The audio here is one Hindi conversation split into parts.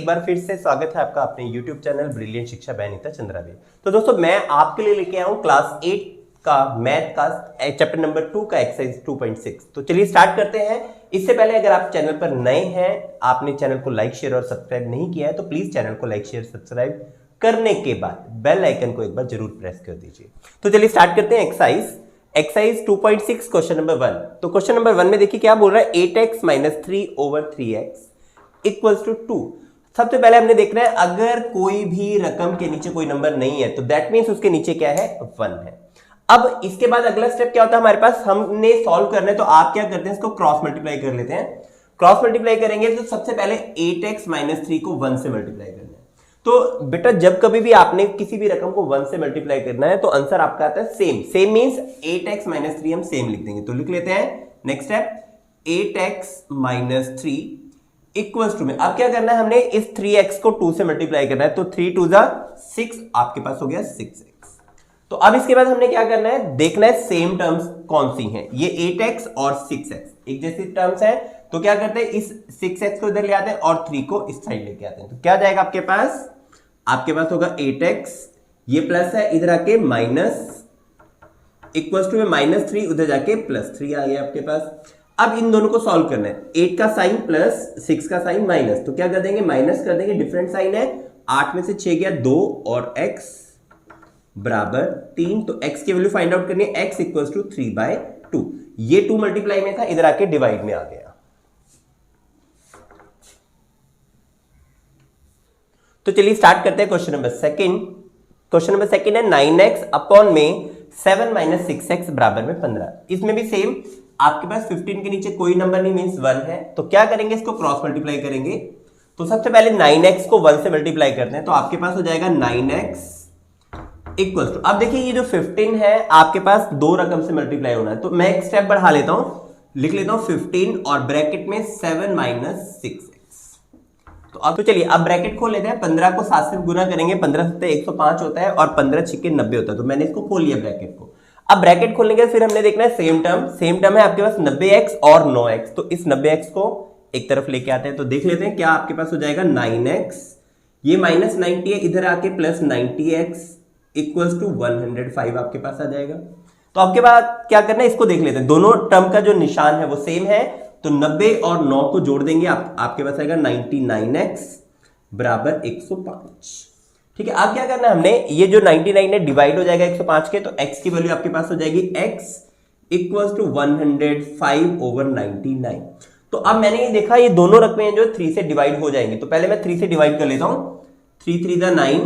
एक बार फिर से स्वागत है आपका अपने YouTube चैनल ब्रिलियंट शिक्षा बाय अनीता चंद्रा में। तो दोस्तों मैं आपके लिए लेके आया हूँ क्लास 8 का मैथ का चैप्टर नंबर 2 का एक्सरसाइज 2.6। तो चलिए स्टार्ट करते हैं। इससे पहले अगर आप चैनल पर नए हैं, आपने चैनल को लाइक शेयर और सब्सक्राइब नहीं किया है तो प्लीज चैनल को लाइक शेयर सब्सक्राइब करने के बाद बेल आइकन को एक बार जरूर प्रेस कर दीजिए। तो चलिए स्टार्ट करते हैं एक्सरसाइज 2.6 क्वेश्चन नंबर 1। तो क्वेश्चन नंबर 1 में देखिए क्या बोल रहा है, 8x minus 3/3x equals to 2। सबसे पहले हमने देखना है अगर कोई भी रकम के नीचे कोई नंबर नहीं है तो दैट मीन्स उसके नीचे क्या है, 1 है। अब इसके बाद अगला स्टेप क्या होता है हमारे पास, हमने सॉल्व करना है तो आप क्या करते हैं, इसको क्रॉस मल्टीप्लाई कर लेते हैं। क्रॉस मल्टीप्लाई करेंगे तो सबसे पहले 8x माइनस 3 को 1 से मल्टीप्लाई करना है। तो बेटा जब कभी भी आपने किसी भी रकम को 1 से मल्टीप्लाई करना है तो आंसर आपका आता है सेम मींस 8x माइनस 3 हम सेम लिख देंगे। तो लिख लेते हैं next step 8x minus 3 equals to में अब क्या करना है, हमने इस 3x को 2 से मल्टीप्लाई करना है। तो 3 2 6 आपके पास हो गया 6x। तो अब इसके बाद हमने क्या करना है, देखना है सेम टर्म्स कौन सी हैं। ये 8x और 6x एक जैसी टर्म्स है तो क्या करते हैं, इस 6x को इधर ले आते हैं और 3 को इस साइड लेके आते हैं। तो क्या जाएगा आपके पास होगा 8x, ये प्लस है इधर आके माइनस इक्वल्स टू में माइनस 3 उधर जाके प्लस 3 आ गया आपके पास। अब इन दोनों को सॉल्व करना है, 8 का साइन प्लस 6 का साइन माइनस, तो क्या कर देंगे माइनस कर देंगे, डिफरेंट साइन है। 8 में से 6 गया 2 और x बराबर 3। तो x की वैल्यू फाइंड आउट करनी है, x इक्वल्स टू 3/2। ये 2 मल्टीप्लाई में था, इधर आके डिवाइड में आ गया। तो चलिए स्टार्ट करते हैं question number second. Question number second है 9x अपॉन में 7 माइनस 6x बराबर में 15। इसमें भी सेम, आपके पास 15 के नीचे कोई नंबर नहीं मींस 1 है। तो क्या करेंगे, इसको क्रॉस मल्टीप्लाई करेंगे। तो सबसे पहले 9x को 1 से मल्टीप्लाई करते हैं तो आपके पास हो जाएगा 9x इक्वल्स टू, अब देखिए ये जो 15 है आपके पास दो रकम से मल्टीप्लाई होना है तो मैं एक स्टेप बढ़ा लेता हूं, लिख लेता हूं 15 और ब्रैकेट में 7 माइनस 6x। तो चलिए अब ब्रैकेट खोल लेते हैं। 15 को 7 से गुना करेंगे, 15 सत्ते 105 होता है और 15 छिक्के 90 होता है। तो मैंने इसको खोल लिया ब्रैकेट को। अब ब्रैकेट खोलने के फिर हमने देखना है सेम टर्म है आपके पास 90x और 9x। तो इस 90x को एक तरफ लेके आते हैं। तो देख लेते हैं क्या आपके पास हो जाएगा 9x, ये माइनस 90 है इधर आके प्लस 90x इक्वल्स टू 105 आपके पास आ जाएगा। तो आपके बाद क्या करना है, इसको देख लेते हैं। दोनों टर्म का जो निशान है वो सेम है तो 90 और 9 को जोड़ देंगे, आपके पास आएगा 99x बराबर 105। ठीक है, अब क्या करना है हमने, ये जो 99 है डिवाइड हो जाएगा 105 के, तो x की वैल्यू आपके पास हो जाएगी x इक्वल्स टू 105/99। तो अब मैंने ये देखा ये दोनों रकमें जो 3 से डिवाइड हो जाएंगी। तो पहले मैं 3 से डिवाइड कर लेता हूं, 3 3 9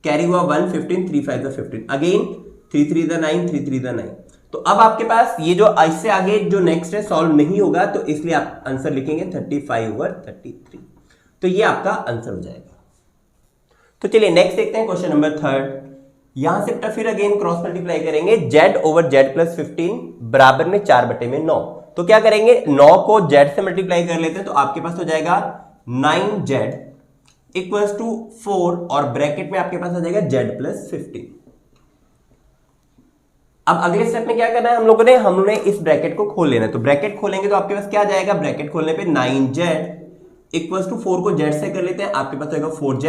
कैरी हुआ 1 15 3 5 15 अगेन 3 3 9 3 3 9। तो अब आपके पास ये जो इससे आगे जो नेक्स्ट है सॉल्व नहीं होगा तो इसलिए आप आंसर लिखेंगे 35/33। तो ये आपका आंसर हो जाएगा। तो चलिए नेक्स्ट देखते हैं क्वेश्चन नंबर 3। यहां से फिर अगेन क्रॉस मल्टीप्लाई करेंगे, z ओवर z प्लस 15 बराबर में 4/9। तो क्या करेंगे, 9 को z से मल्टीप्लाई कर लेते हैं तो आपके पास हो जाएगा 9z इक्वल्स टू 4 और ब्रैकेट में आपके पास आ जाएगा z प्लस 15। अब अगले स्टेप में क्या करना है हम लोगों ने, हमने इस ब्रैकेट को खोल लेना है। तो ब्रैकेट खोलेंगे तो आपके पास क्या आ जाएगा, ब्रैकेट खोलने पे 9z इक्वल्स टू 4 को z से कर लेते हैं, आपके पास आएगा 4z।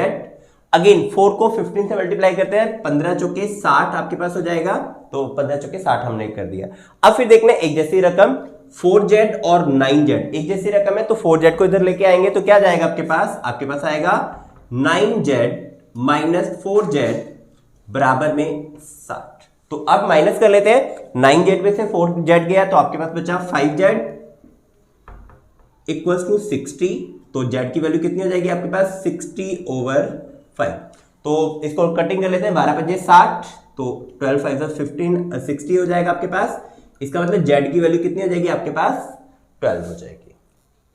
अगेन 4 को 15 से मल्टीप्लाई करते हैं, 15 चौके 60 आपके पास हो जाएगा। तो 15 चौके 60 हमने कर दिया। अब फिर देखना है एक जैसी रकम 4z और 9z एक जैसी रकम है तो 4z को इधर लेके आएंगे तो क्या जाएगा आपके पास आएगा 9z माइनस 4z बराबर में 60। तो अब माइनस कर लेते हैं, 9z में से 4z गया तो आपके पास बचा 5z इक्वल्स टू 60। तो z की वैल्यू कितनी हो जाएगी आपके पास 60/5। तो इसको कटिंग कर लेते हैं, 12 5 60 तो 12 5 15 60 हो जाएगा आपके पास। इसका मतलब z की वैल्यू कितनी हो जाएगी आपके पास 12 हो जाएगी।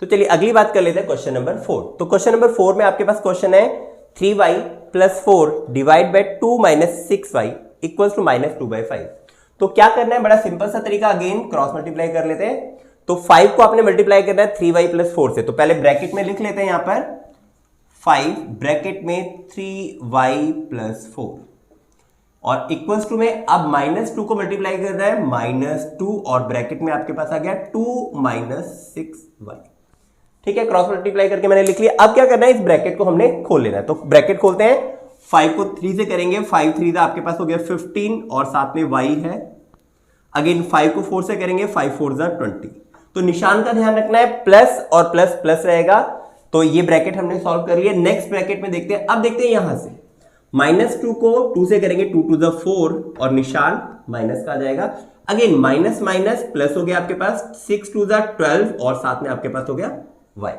तो चलिए अगली बात कर लेते हैं क्वेश्चन नंबर 4। तो क्वेश्चन नंबर 4 में आपके पास क्वेश्चन है 3y plus 4 divide by 2 minus 6y equals to -2/5। तो क्या करना है, बड़ा सिंपल सा तरीका, अगेन क्रॉस मल्टीप्लाई कर लेते हैं। तो 5 को आपने मल्टीप्लाई करना है 3y प्लस 4 से। तो पहले ब्रैकेट में लिख लेते हैं यहां पर 5 ब्रैकेट में 3y प्लस 4 और इक्वल्स टू में अब -2 को मल्टीप्लाई कर रहा है -2 और ब्रैकेट में आपके पास आ गया 2 - 6y। ठीक है, क्रॉस मल्टीप्लाई करके मैंने लिख लिया। अब क्या करना है, इस ब्रैकेट को हमने खोल लेना है। तो ब्रैकेट खोलते हैं, 5 को 3 से करेंगे, 5 3 आपके पास हो गया 15 और साथ में y है। अगेन 5 को 4 से करेंगे, 5 4 20। तो निशान का ध्यान रखना है, प्लस और प्लस प्लस रहेगा। तो ये ब्रैकेट हमने सॉल्व कर लिया। नेक्स्ट ब्रैकेट में देखते हैं। अब देखते हैं यहां से -2 को 2 से करेंगे, 2 2 4 और निशान माइनस का आ जाएगा। अगेन माइनस माइनस प्लस हो गया आपके पास, 6 2 12 और साथ में आपके पास हो गया y।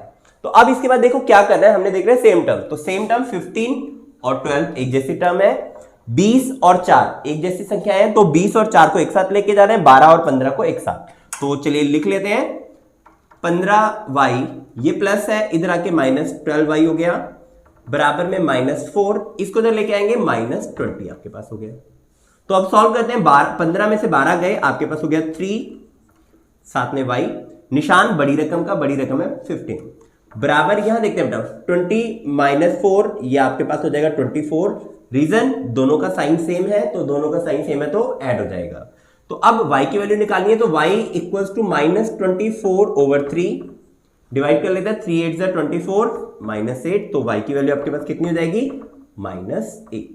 तो अब इसके बाद देखो क्या करना है, हमने देख रहे हैं सेम टर्म। तो सेम टर्म 15 और 12 एक जैसी टर्म है, 20 और 4 एक जैसी संख्या है। तो 20 और 4 को एक साथ लेके जा रहे हैं, 12 और 15 को एक साथ। तो चलिए लिख लेते हैं 15y, ये प्लस है, इधर आके -12y हो गया, बराबर में -4, इसको इधर लेके आएंगे -20 आपके पास हो गया। तो अब सॉल्व करते हैं। 15 में से 12 गए, आपके पास हो गया 3, साथ में y, निशान बड़ी रकम का, बड़ी रकम है 15, बराबर यहां देखते हैं बेटा 20 -4, ये आपके पास हो जाएगा 24। रीजन दोनों का साइन सेम है, तो दोनों का साइन सेम है तो ऐड हो जाएगा। तो अब y की वैल्यू निकालनी है, तो y इक्वल्स टू -24/3 डिवाइड कर लेते हैं, 3 8 24 -8। तो y की वैल्यू आपके पास कितनी हो जाएगी, -8।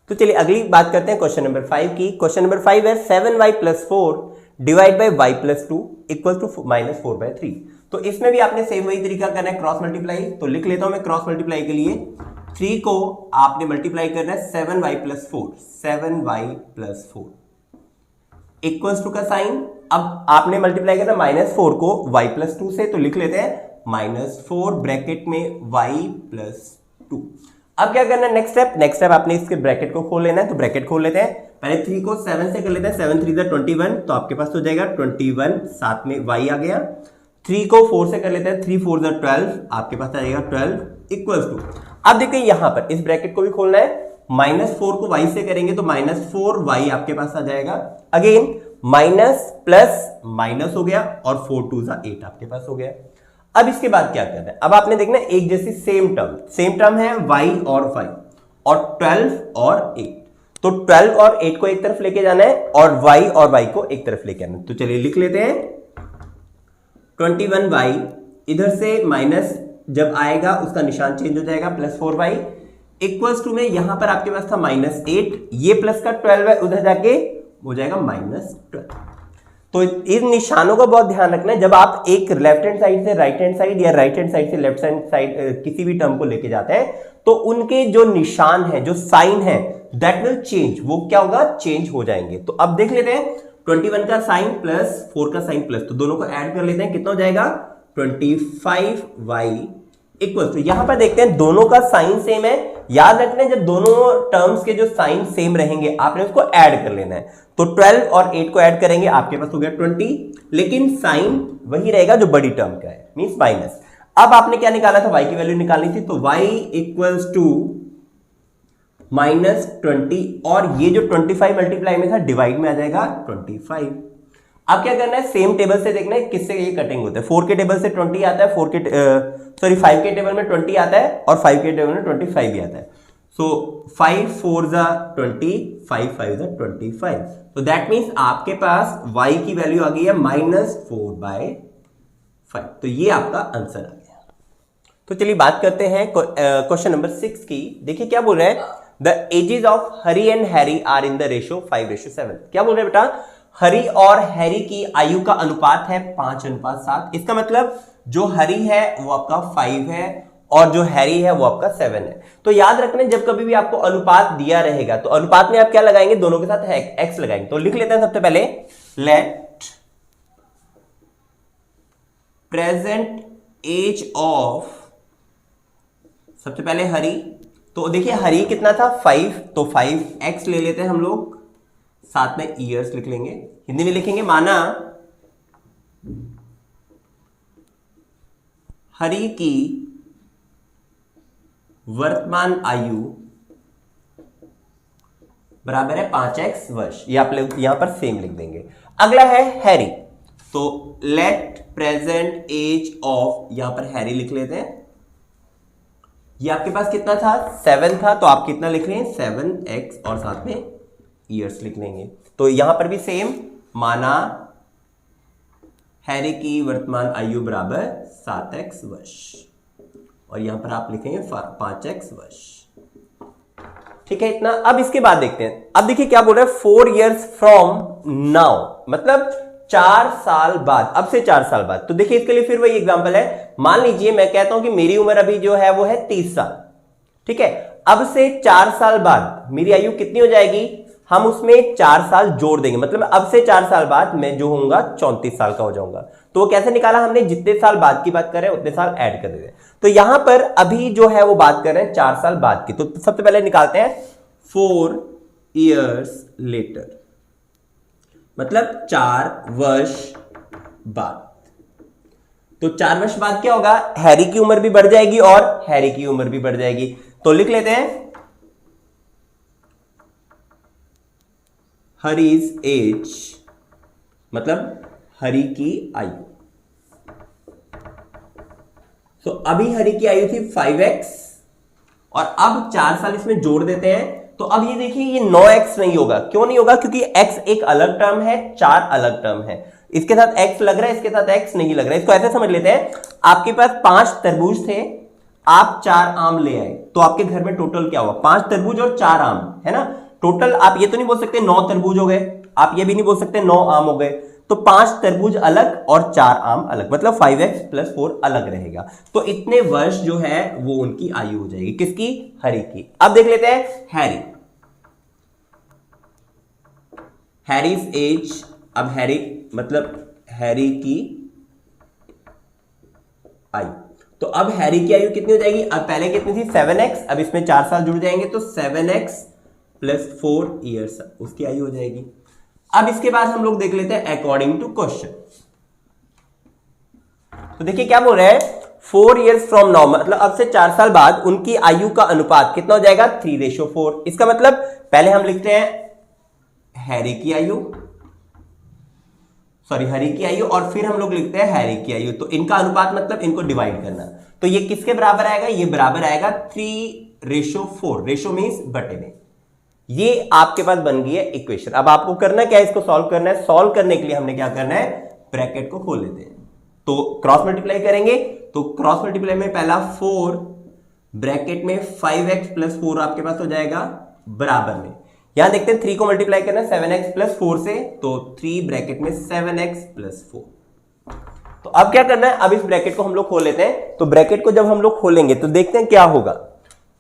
तो चलिए अगली बात करते हैं क्वेश्चन नंबर 5 की। क्वेश्चन नंबर 5 है 7y + 4 divide by y + 2 equal to -4/3। तो इसमें भी आपने सेम वही तरीका करना है, क्रॉस मल्टीप्लाई। तो लिख लेता हूं मैं क्रॉस मल्टीप्लाई के लिए, 3 को आपने मल्टीप्लाई करना है 7y + 4, 7y + 4 इक्वल्स टू का साइन। अब आपने मल्टीप्लाई करना -4 को y + 2 से, तो लिख लेते हैं -4 ब्रैकेट में y + 2। अब क्या करना है, नेक्स्ट स्टेप आपने इसके ब्रैकेट को खोल लेना है। तो ब्रैकेट खोल लेते हैं, पहले 3 को 7 से कर लेते हैं, 7 3 21, तो आपके पास हो जाएगा 21, साथ में y आ गया। 3 को 4 से कर लेते हैं, 3 4 12, आपके पास आ जाएगा 12 इक्वल्स टू। अब देखिए यहां पर इस ब्रैकेट को भी खोलना है, -4 को y से करेंगे तो -4y आपके पास आ जाएगा। अगेन माइनस प्लस माइनस हो गया और 4 2 8 आपके पास हो गया। अब इसके बाद क्या करना है, अब आपने देखना एक जैसी सेम टर्म है y और 5 और 12 और 8। तो 12 और 8 को एक तरफ लेके जाना है और y को एक तरफ लेके आना है। तो चलिए लिख लेते हैं 21y, इधर से माइनस जब आएगा उसका निशान चेंज हो जाएगा, +4y इक्वल्स टू में यहां पर आपके पास था -8, ये प्लस का 12 है, उधर जाके हो जाएगा -12। तो इन निशानों का बहुत ध्यान रखना है। जब आप एक लेफ्ट हैंड साइड से राइट हैंड साइड या राइट हैंड साइड से लेफ्ट हैंड साइड किसी भी टर्म को लेके जाते हैं, तो उनके जो निशान है, जो साइन है, दैट विल चेंज। वो क्या होगा, चेंज हो जाएंगे। तो अब देख लेते हैं 21 का साइन प्लस 4 का साइन प्लस, तो दोनों को ऐड कर लेते हैं, कितना हो जाएगा 25y इक्वल। तो यहां पर देखते हैं दोनों का साइन सेम है। याद रखना है जब दोनों टर्म्स के जो साइन सेम रहेंगे आपने उसको ऐड कर लेना है। तो 12 और 8 को ऐड करेंगे, आपके पास हो गया 20, लेकिन साइन वही रहेगा जो बड़ी टर्म का है, मींस माइनस। अब आपने क्या निकाला था, y की वैल्यू निकालनी थी, तो y इक्वल्स टू -20 और ये जो 25 मल्टीप्लाई में था डिवाइड में आ जाएगा 25। अब क्या करना है, सेम टेबल से देखना है किससे ये कटिंग होता है। 4 के टेबल से 20 आता है, 5 के टेबल में 20 आता है और 5 के टेबल में 25 भी आता है। सो 5 4 20, 5 5 25। तो दैट मीन्स आपके पास y की वैल्यू आ गई है -4/5। तो ये आपका आंसर आ गया। तो चलिए बात करते हैं क्वेश्चन नंबर 6 की। देखिए क्या बोल रहे हैं, the ages of Hari and Harry are in the ratio 5:7। क्या बोल रहे हैं बेटा, हरी और हैरी की आयु का अनुपात है 5:7। इसका मतलब जो हरी है वो आपका 5 है और जो हैरी है वो आपका 7 है। तो याद रखना जब कभी भी आपको अनुपात दिया रहेगा तो अनुपात में आप क्या लगाएंगे, दोनों के साथ x लगाएंगे। तो लिख लेते हैं सबसे पहले, लेट प्रेजेंट एज ऑफ, सबसे पहले हरी। तो देखिए हरी कितना था 5, तो 5x ले लेते हैं हम लोग, साथ में ईयर्स लिख लेंगे, हिंदी में लिखेंगे माना हरी की वर्तमान आयु बराबर है 5x वर्ष। ये आप लोग यहां पर सेम लिख देंगे। अगला है हैरी, तो लेट प्रेजेंट एज ऑफ, यहां पर हैरी लिख लेते हैं। ये आपके पास कितना था 7 था, तो आप कितना लिख रहे हैं 7x और साथ में ईयर्स लिख लेंगे। तो यहां पर भी सेम, माना हैरी की वर्तमान आयु बराबर 7x वर्ष, और यहां पर आप लिखेंगे 5x वर्ष। ठीक है इतना। अब इसके बाद देखते हैं, अब देखिए क्या बोल रहा है, 4 years फ्रॉम नाउ, मतलब 4 साल बाद, अब से 4 साल बाद। तो देखिए इसके लिए फिर वही एग्जांपल है, मान लीजिए मैं कहता हूं कि मेरी उम्र अभी जो है वो है 30 साल, ठीक है। अब से 4 साल बाद मेरी आयु कितनी हो जाएगी, हम उसमें 4 साल जोड़ देंगे, मतलब अब से 4 साल बाद मैं जो होऊंगा 34 साल का हो जाऊंगा। तो वो कैसे निकाला हमने, जितने साल बाद की बात कर रहे हैं उतने साल ऐड कर देते। तो यहां पर अभी जो है वो बात कर रहे हैं 4 साल बाद की, तो सबसे पहले निकालते हैं 4 years लेटर, मतलब 4 वर्ष बाद। तो 4 वर्ष बाद क्या होगा, हैरी की उम्र भी बढ़ जाएगी और हैरी की उम्र भी बढ़ जाएगी। तो लिख लेते हैं हरीज एज, मतलब हरी की आयु। तो अभी हरी की आयु थी 5x, और अब 4 साल इसमें जोड़ देते हैं। तो अब ये देखिए ये 9x नहीं होगा, क्यों नहीं होगा, क्योंकि x एक अलग टर्म है, 4 अलग टर्म है। इसके साथ x लग रहा है, इसके साथ x नहीं लग रहा है। इसको ऐसे समझ लेते हैं, आपके पास 5 तरबूज थे, आप 4 आम ले आए, तो आपके घर में टोटल क्या हुआ, 5 तरबूज और 4 आम, है ना। टोटल आप ये तो नहीं बोल सकते 9 तरबूज हो गए, आप ये भी नहीं बोल सकते 9 आम हो गए। तो 5 तरबूज अलग और 4 आम अलग, मतलब 5x + 4 अलग रहेगा। तो इतने वर्ष जो है वो उनकी आयु हो जाएगी, किसकी, हैरी की। अब देख लेते हैं हैरी, हैरीज एज, अब हैरी मतलब हैरी की आयु। तो अब हैरी की आयु कितनी हो जाएगी, अब पहले कितनी थी 7x, अब इसमें 4 साल जुड़ जाएंगे तो 7x + 4 years उसकी आयु हो जाएगी। अब इसके बाद हम लोग देख लेते हैं अकॉर्डिंग टू क्वेश्चन। तो देखिए क्या बोल रहे हैं, 4 years फ्रॉम नाउ, मतलब अब से 4 साल बाद उनकी आयु का अनुपात कितना हो जाएगा, 3:4। इसका मतलब पहले हम लिखते हैं हैरी की आयु, सॉरी हरी की आयु, और फिर हम लोग लिखते हैं हैरी की आयु। तो इनका अनुपात मतलब इनको डिवाइड करना, तो ये किसके बराबर आएगा, ये बराबर आएगा 3:4, रेशो मींस बटे में। ये आपके पास बन गई है इक्वेशन। अब आपको करना क्या है, इसको सॉल्व करना है। सॉल्व करने के लिए हमने क्या करना है, ब्रैकेट को खोल लेते हैं, तो क्रॉस मल्टीप्लाई करेंगे। तो क्रॉस मल्टीप्लाई में पहला 4 ब्रैकेट में 5x + 4 आपके पास हो जाएगा बराबर में, यहां देखते हैं 3 को मल्टीप्लाई करना है 7x + 4 से, तो 3 ब्रैकेट में 7x + 4। तो अब क्या करना है, अब इस ब्रैकेट को हम लोग खोल लेते हैं। तो ब्रैकेट को जब हम लोग खोलेंगे तो देखते हैं क्या होगा।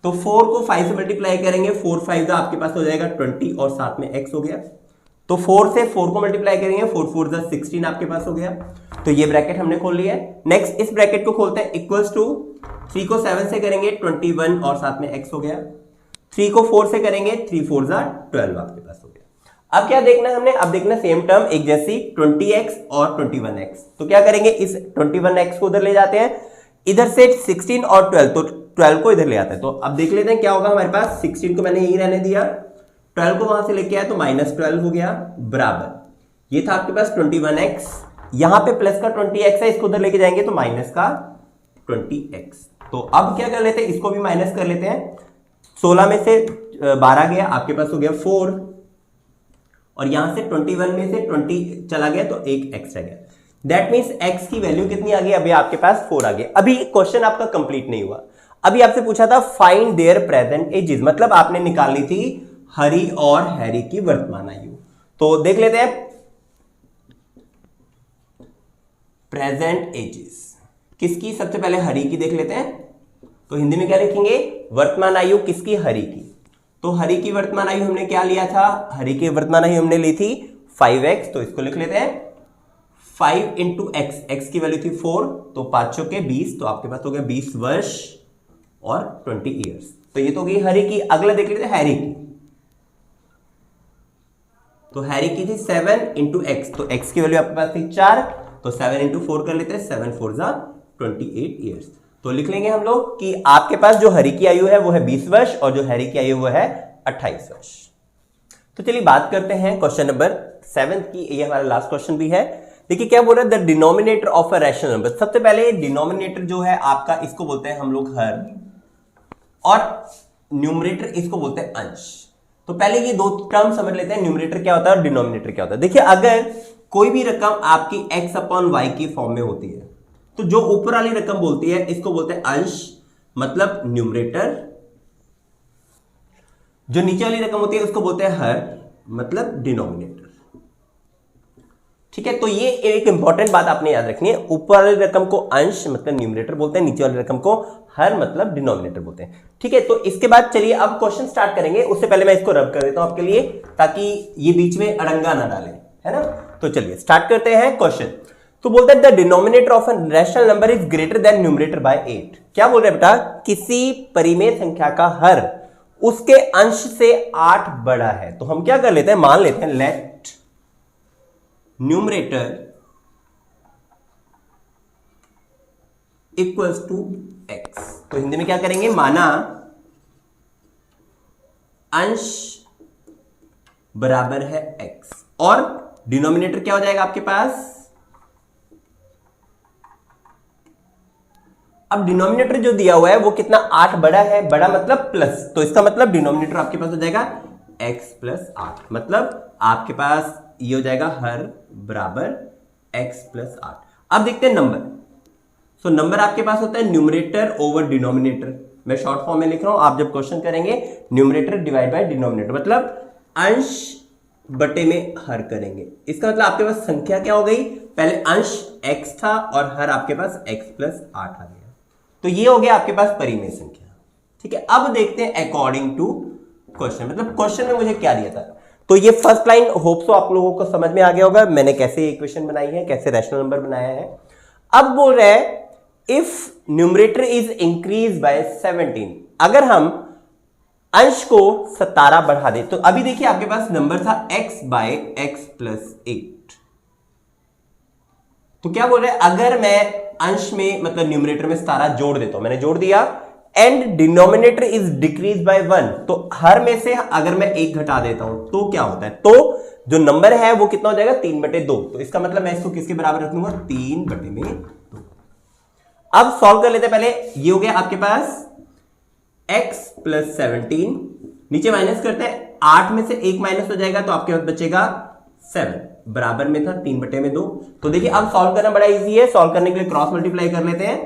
तो 4 को 5 से मल्टीप्लाई करेंगे, 4 5 का आपके पास हो जाएगा 20, और साथ में x हो गया। तो 4 से 4 को मल्टीप्लाई करेंगे, 4 4 16 आपके पास हो गया। तो ये ब्रैकेट हमने खोल लिया है। नेक्स्ट इस ब्रैकेट को खोलते हैं, इक्वल्स टू 3 को 7 से करेंगे 21, और साथ में x हो गया। 3 को 4 से करेंगे, 3 4 12 आपके पास हो गया। अब क्या देखना है हमने, अब देखना सेम टर्म एक जैसी 20x और 21x। तो क्या करेंगे, इस 21x को उधर ले जाते हैं, इधर से 16 और 12, तो 12 को इधर ले आता है। तो अब देख लेते हैं क्या होगा हमारे पास, 16 को मैंने यही रहने दिया, 12 को वहां से लेके आया तो -12 हो गया बराबर। ये था आपके पास 21x, यहां पे प्लस का 20x है, इसको उधर लेके जाएंगे तो माइनस का 20x। तो अब क्या कर लेते हैं, इसको भी माइनस कर लेते हैं। 16 में से 12 गया, आपके पास हो गया 4, और यहां से 21 में से 20 चला गया तो एक एक्स्ट्रा गया। दैट मीन्स x की वैल्यू कितनी आ गई, अभी आपके पास 4 आ गया। अभी क्वेश्चन आपका कंप्लीट नहीं हुआ। अभी आपसे पूछा था फाइंड देयर प्रेजेंट एजेस, मतलब आपने निकाली थी हरी और हैरी की वर्तमान आयु। तो देख लेते हैं प्रेजेंट एजेस किसकी, सबसे पहले हरी की देख लेते हैं। तो हिंदी में क्या लिखेंगे, वर्तमान आयु किसकी, हरी की। तो हरी की वर्तमान आयु हमने क्या लिया था, हरी की वर्तमान आयु हमने ली थी 5x, तो इसको लिख लेते हैं 5 × x, x की वैल्यू थी 4, तो 5 के 20, तो आपके पास हो गया 20 वर्ष और 20 ईयर्स। तो ये तो गई हरी की। अगला देख लेते हैं हैरी की। तो हैरी की थी 7 × x, तो x की वैल्यू आपके पास थी 4, तो 7 × 4 कर लेते हैं, 7 4 28 ईयर्स। तो लिख लेंगे हम लोग कि आपके पास जो हरी की आयु है वो है 20 वर्ष और जो हैरी की आयु वो है 28 वर्ष। तो चलिए बात करते हैं क्वेश्चन नंबर 7 की, ये हमारा लास्ट क्वेश्चन भी है। देखिए क्या बोल रहा है, the denominator of a rational number. सबसे पहले डिनोमिनेटर जो है आपका, इसको बोलते हैं हम लोग हर, और न्यूमरेटर इसको बोलते हैं अंश। तो पहले ये दो टर्म समझ लेते हैं, न्यूमरेटर क्या होता है और डिनोमिनेटर क्या होता है। देखिए अगर कोई भी रकम आपकी x अपॉन वाई की फॉर्म में होती है तो जो ऊपर वाली रकम बोलती है इसको बोलते हैं अंश मतलब न्यूमरेटर, जो नीचे वाली रकम होती है उसको बोलते हैं हर मतलब डिनोमिनेटर। ठीक है, तो ये एक इंपॉर्टेंट बात आपने याद रखनी है, ऊपर वाली रकम को अंश मतलब न्यूमरेटर बोलते हैं, नीचे वाली रकम को हर मतलब डिनोमिनेटर बोलते हैं। ठीक है, तो इसके बाद चलिए अब क्वेश्चन स्टार्ट करेंगे, उससे पहले मैं इसको रब कर देता हूं आपके लिए ताकि ये बीच में अड़ंगा ना डाले, है ना। तो चलिए स्टार्ट करते हैं क्वेश्चन। तो बोलते हैं the denominator of a rational number is greater than numerator bye 8। क्या बोल रहे हैं बेटा, किसी परिमेय संख्या का हर उसके अंश से 8 बड़ा है। तो हम क्या कर लेते हैं, मान लेते हैं let numerator equals to x। तो हिंदी में क्या करेंगे, माना अंश बराबर है x और डिनोमिनेटर क्या हो जाएगा आपके पास। अब डिनोमिनेटर जो दिया हुआ है वो कितना 8 बड़ा है, बड़ा मतलब प्लस, तो इसका मतलब डिनोमिनेटर आपके पास हो जाएगा x प्लस 8, मतलब आपके पास ये हो जाएगा हर बराबर x प्लस 8। अब देखते हैं नंबर। सो नंबर आपके पास होता है न्यूमरेटर ओवर डिनोमिनेटर। मैं शॉर्ट फॉर्म में लिख रहा हूं, आप जब क्वेश्चन करेंगे न्यूमरेटर डिवाइड बाय डिनोमिनेटर, मतलब अंश बटे में हर करेंगे। इसका मतलब आपके पास संख्या क्या हो गई, पहले अंश x था और हर आपके पास x प्लस 8 आ गया, तो ये हो गया आपके पास परिमेय संख्या। ठीक है, अब देखते हैं अकॉर्डिंग टू क्वेश्चन, मतलब क्वेश्चन में मुझे क्या दिया था। तो ये फर्स्ट लाइन होप सो आप लोगों को समझ में आ गया होगा, मैंने कैसे इक्वेशन बनाई है, कैसे रैशनल नंबर बनाया है। अब बोल रहे हैं if numerator is increase by 17, अगर हम अंश को 17 बढ़ा दे। तो अभी देखिए आपके पास नंबर था x बाय x प्लस 8। तो क्या बोल रहे हैं, अगर मैं अंश में मतलब न्यूमरेटर में 17 जोड़ देता हूं, मैंने जोड़ दिया, and denominator is decrease by 1, तो हर में से अगर मैं 1 घटा देता हूं तो क्या होता है, तो जो नंबर है वो कितना हो जाएगा 3/2। तो इसका मतलब मैं इसको किसके बराबर रख लूंगा, 3/2। अब सॉल्व कर लेते हैं, पहले ये हो गया आपके पास x प्लस 17, नीचे माइनस करते हैं, 8 में से 1 माइनस हो जाएगा तो आपके पास बचेगा 7, बराबर में था 3/2। तो देखिए अब सॉल्व करना बड़ा इजी है, सॉल्व करने के लिए क्रॉस मल्टीप्लाई कर लेते हैं।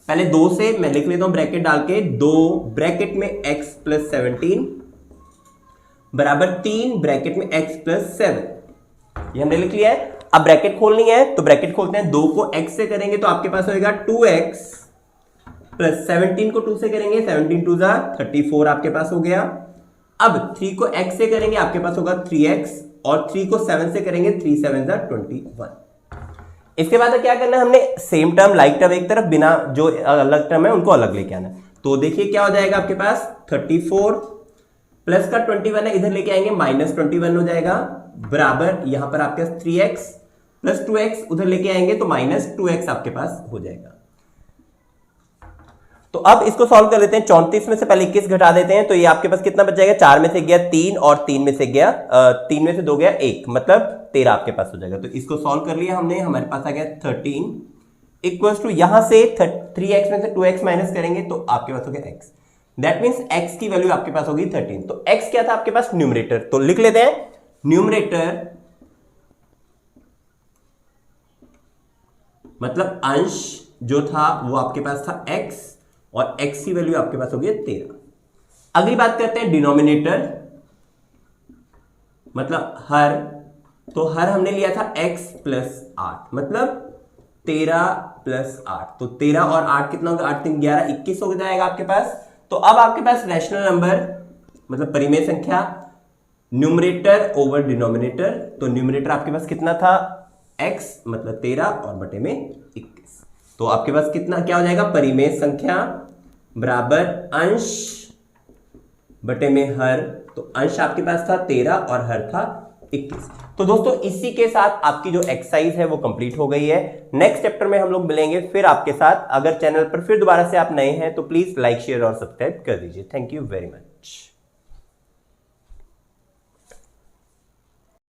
पहले 2 से मैं लिख लेता हूं ब्रैकेट डाल के, 2 ब्रैकेट में x प्लस 17 बराबर 3 ब्रैकेट में x प्लस 7, ये हमने लिख लिया है। अब ब्रैकेट खोलनी है तो ब्रैकेट खोलते हैं, 2 को x से करेंगे तो आपके पास होगा 2x प्लस 17 को 2 से करेंगे, 17 2 जा 34 आपके पास हो गया। अब 3 को x से करेंगे आपके पास होगा 3x और 3 को 7 से करेंगे 3 7 जा 21। इसके बाद क्या करना है, हमने सेम टर्म लाइक टर्म एक तरफ, बिना जो अलग टर्म है उनको अलग लेके आना है। तो देखिए क्या हो जाएगा आपके पास, 34 प्लस का 21 है, इधर लेके आएंगे -21 हो जाएगा, बराबर यहां पर आपके पास 3x प्लस 2x उधर लेके आएंगे तो -2x आपके पास हो जाएगा। तो अब इसको सॉल्व कर लेते हैं, 34 में से पहले 21 घटा देते हैं तो ये आपके पास कितना बच जाएगा, 4 में से गया 3 और 3 में से गया 3 में से 2 गया 1, मतलब 13 आपके पास हो जाएगा। तो इसको सॉल्व कर लिया हमने, हमारे पास आ गया 13 इक्वल्स टू, यहां से 3x में से 2x माइनस करेंगे तो आपके पास हो गया x, दैट मींस x की वैल्यू आपके पास होगी 13। तो x क्या था आपके पास, न्यूमरेटर, तो लिख लेते हैं न्यूमरेटर मतलब अंश जो था वो आपके पास था x और x की वैल्यू आपके पास होगी 13। अगली बात करते हैं डिनोमिनेटर मतलब हर, तो हर हमने लिया था x प्लस 8, मतलब 13 प्लस 8, तो 13 और 8 कितना होगा, 8 3 11 21 हो जाएगा आपके पास। तो अब आपके पास रैशनल नंबर मतलब परिमेय संख्या न्यूमरेटर ओवर डिनोमिनेटर, तो न्यूमरेटर आपके पास कितना था x मतलब 13 और बटे में 21, तो आपके पास कितना क्या हो जाएगा, परिमेय संख्या बराबर अंश बटे में हर, तो अंश आपके पास था 13 और हर था 21। तो दोस्तों इसी के साथ आपकी जो एक्सरसाइज है वो कंप्लीट हो गई है। नेक्स्ट चैप्टर में हम लोग मिलेंगे फिर आपके साथ। अगर चैनल पर फिर दोबारा से आप नए हैं तो प्लीज लाइक शेयर और सब्सक्राइब कर दीजिए। Thank you very much.